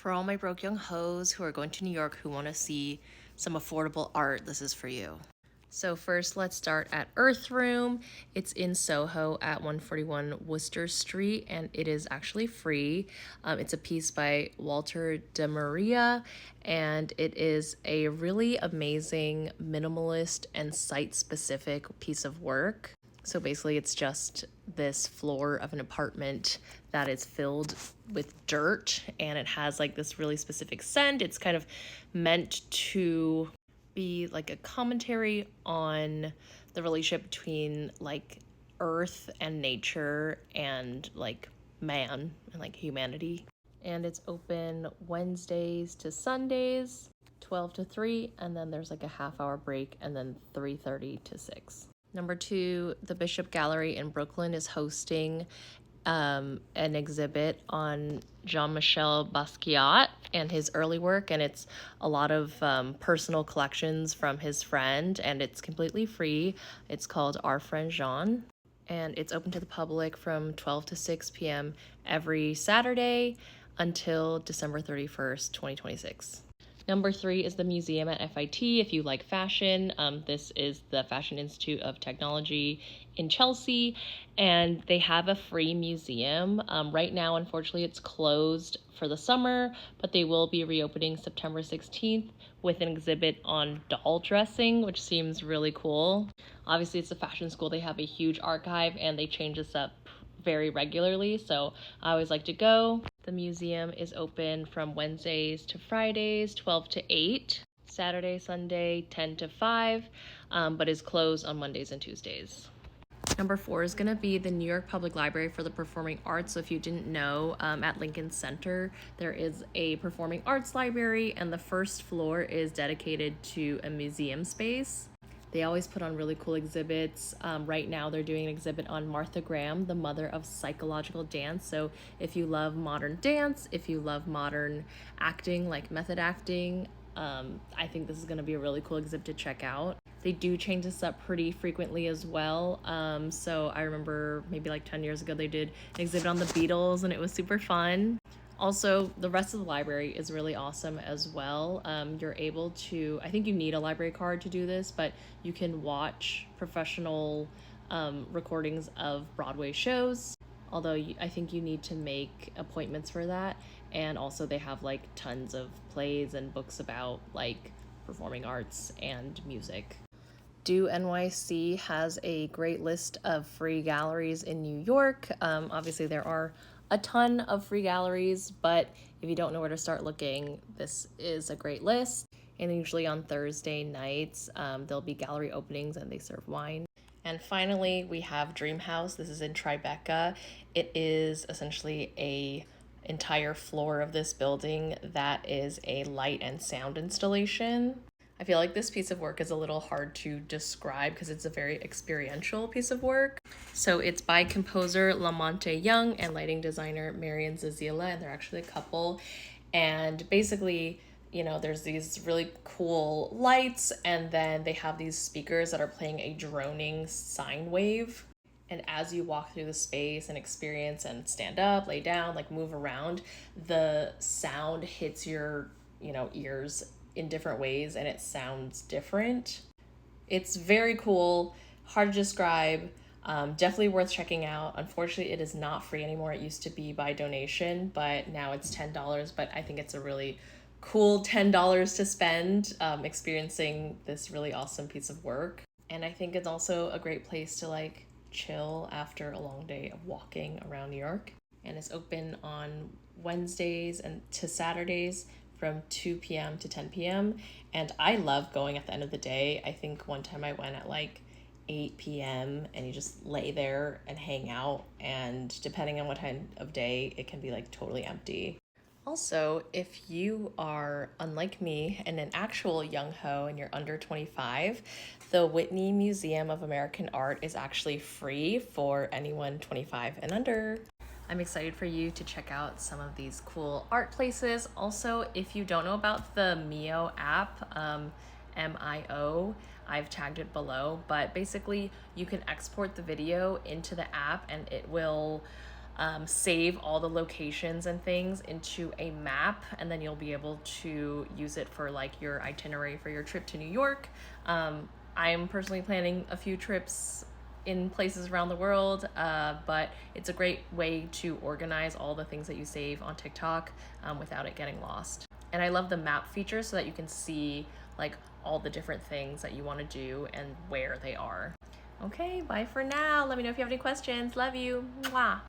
For all my broke young hoes who are going to New York who want to see some affordable art, this is for you. So first, let's start at Earth Room. It's in Soho at 141 Worcester Street, and it is actually free. It's a piece by Walter de Maria, and it is a really amazing minimalist and site-specific piece of work. So basically, it's just this floor of an apartment that is filled with dirt, and it has like this really specific scent. It's kind of meant to be like a commentary on the relationship between like earth and nature and like man and like humanity. And it's open Wednesdays to Sundays, 12 to 3, and then there's like a half-hour break, and then 3:30 to 6. Number 2, the Bishop Gallery in Brooklyn is hosting an exhibit on Jean-Michel Basquiat and his early work, and it's a lot of personal collections from his friend, and it's completely free. It's called Our Friend Jean, and it's open to the public from 12 to 6 p.m. every Saturday until December 31st, 2026. Number 3 is the museum at FIT. If you like fashion, this is the Fashion Institute of Technology in Chelsea, and they have a free museum. Right now, unfortunately, it's closed for the summer, but they will be reopening September 16th with an exhibit on doll dressing, which seems really cool. Obviously, it's a fashion school. They have a huge archive, and they change this up very regularly, so I always like to go. The museum is open from Wednesdays to Fridays, 12 to 8, Saturday, Sunday, 10 to 5, but is closed on Mondays and Tuesdays. Number 4 is going to be the New York Public Library for the Performing Arts. So if you didn't know, at Lincoln Center, there is a performing arts library, and the first floor is dedicated to a museum space. They always put on really cool exhibits. Right now they're doing an exhibit on Martha Graham, the mother of psychological dance. So if you love modern dance, if you love modern acting, like method acting, I think this is going to be a really cool exhibit to check out. They do change this up pretty frequently as well. So I remember maybe like 10 years ago they did an exhibit on the Beatles, and it was super fun. Also, the rest of the library is really awesome as well. You're able to, I think you need a library card to do this, but you can watch professional recordings of Broadway shows, although I think you need to make appointments for that. And also they have like tons of plays and books about like performing arts and music. Do NYC has a great list of free galleries in New York. Obviously there are a ton of free galleries, but if you don't know where to start looking, this is a great list. And usually on Thursday nights, there'll be gallery openings and they serve wine. And finally, we have Dream House. This is in Tribeca. It is essentially a entire floor of this building that is a light and sound installation. I feel like this piece of work is a little hard to describe because it's a very experiential piece of work. So it's by composer Lamonte Young and lighting designer Marian Zazila, and they're actually a couple. And basically, you know, there's these really cool lights, and then they have these speakers that are playing a droning sine wave. And as you walk through the space and experience and stand up, lay down, like move around, the sound hits your, ears in different ways, and it sounds different. It's very cool, hard to describe, definitely worth checking out. Unfortunately, it is not free anymore. It used to be by donation, but now it's $10, but I think it's a really cool $10 to spend experiencing this really awesome piece of work. And I think it's also a great place to like chill after a long day of walking around New York. And it's open on Wednesdays and to Saturdays from 2 p.m. to 10 p.m. And I love going at the end of the day. I think one time I went at like 8 p.m. and you just lay there and hang out. And depending on what time of day, it can be like totally empty. Also, if you are unlike me and an actual young ho and you're under 25, the Whitney Museum of American Art is actually free for anyone 25 and under. I'm excited for you to check out some of these cool art places. Also, if you don't know about the Mio app, MIO, I've tagged it below, but basically you can export the video into the app and it will save all the locations and things into a map, and then you'll be able to use it for like your itinerary for your trip to New York. I'm personally planning a few trips in places around the world, but it's a great way to organize all the things that you save on TikTok without it getting lost. And I love the map feature so that you can see like all the different things that you want to do and where they are. Okay, bye for now. Let me know if you have any questions. Love you. Mwah.